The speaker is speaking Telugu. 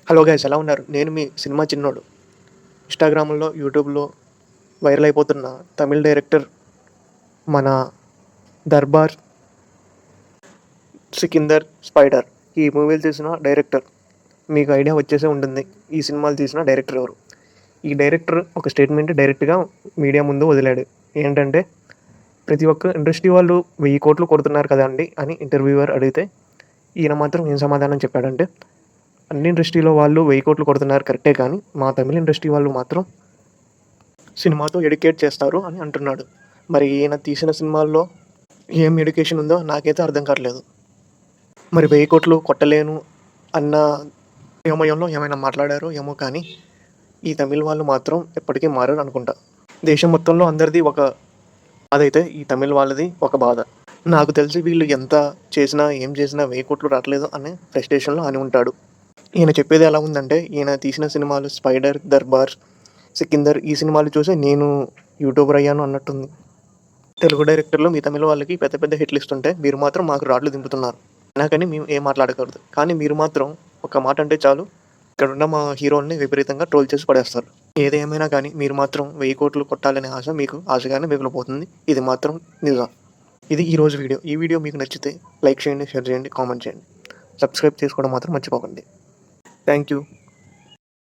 హలో గైస్, ఎలా ఉన్నారు? నేను మీ సినిమా చిన్నోడు. ఇన్స్టాగ్రామ్లో, యూట్యూబ్లో వైరల్ అయిపోతున్న తమిళ డైరెక్టర్ మన దర్బార్ సికిందర్ స్పైడర్. ఈ మూవీలు తీసిన డైరెక్టర్ మీకు ఐడియా వచ్చేసే ఉంటుంది. ఈ సినిమాలు తీసిన డైరెక్టర్ ఎవరు? ఈ డైరెక్టర్ ఒక స్టేట్మెంట్ డైరెక్ట్గా మీడియా ముందు వదిలాడు. ఏంటంటే, ప్రతి ఒక్క ఇండస్ట్రీ వాళ్ళు 1000 కోట్లు కొడుతున్నారు కదండి అని ఇంటర్వ్యూవర్ అడిగితే ఈయన మాత్రం ఏం సమాధానం చెప్పాడంటే, అన్ని ఇండస్ట్రీలో వాళ్ళు 1000 కోట్లు కొడుతున్నారు కరెక్టే, కానీ మా తమిళ ఇండస్ట్రీ వాళ్ళు మాత్రం సినిమాతో ఎడ్యుకేట్ చేస్తారు అని అంటున్నాడు. మరి ఈయన తీసిన సినిమాల్లో ఏం ఎడ్యుకేషన్ ఉందో నాకైతే అర్థం కావట్లేదు. మరి 1000 కోట్లు కొట్టలేను అన్న అయోమయంలో ఏమైనా మాట్లాడారో ఏమో, కానీ ఈ తమిళ వాళ్ళు మాత్రం ఎప్పటికీ మారరు అనుకుంటా. దేశం మొత్తంలో అందరిది ఒక బాధ అయితే ఈ తమిళ వాళ్ళది ఒక బాధ. నాకు తెలిసి వీళ్ళు ఎంత చేసినా ఏం చేసినా 1000 కోట్లు రావట్లేదు అనే ఫ్రస్ట్రేషన్లో అని ఉంటాడు. ఈయన చెప్పేది ఎలా ఉందంటే, ఈయన తీసిన సినిమాలు స్పైడర్, దర్బార్, సికిందర్, ఈ సినిమాలు చూసి నేను యూట్యూబర్ అయ్యాను అన్నట్టుంది. తెలుగు డైరెక్టర్లు మీ తమిళ వాళ్ళకి పెద్ద పెద్ద హిట్లు ఇస్తుంటే మీరు మాత్రం మాకు రాడ్లు దింపుతున్నారు. నాకని మేము ఏం మాట్లాడకూడదు, కానీ మీరు మాత్రం ఒక మాట అంటే చాలు ఇక్కడున్న మా హీరోల్ని విపరీతంగా ట్రోల్ చేసి పడేస్తారు. ఏదేమైనా కానీ మీరు మాత్రం 1000 కోట్లు కొట్టాలనే ఆశ మీకు ఆశగానే మిగిలిపోతుంది. ఇది మాత్రం నిజం. ఇది ఈరోజు వీడియో. ఈ వీడియో మీకు నచ్చితే లైక్ చేయండి, షేర్ చేయండి, కామెంట్ చేయండి. సబ్స్క్రైబ్ చేసుకోవడం మాత్రం మర్చిపోకండి. Thank you.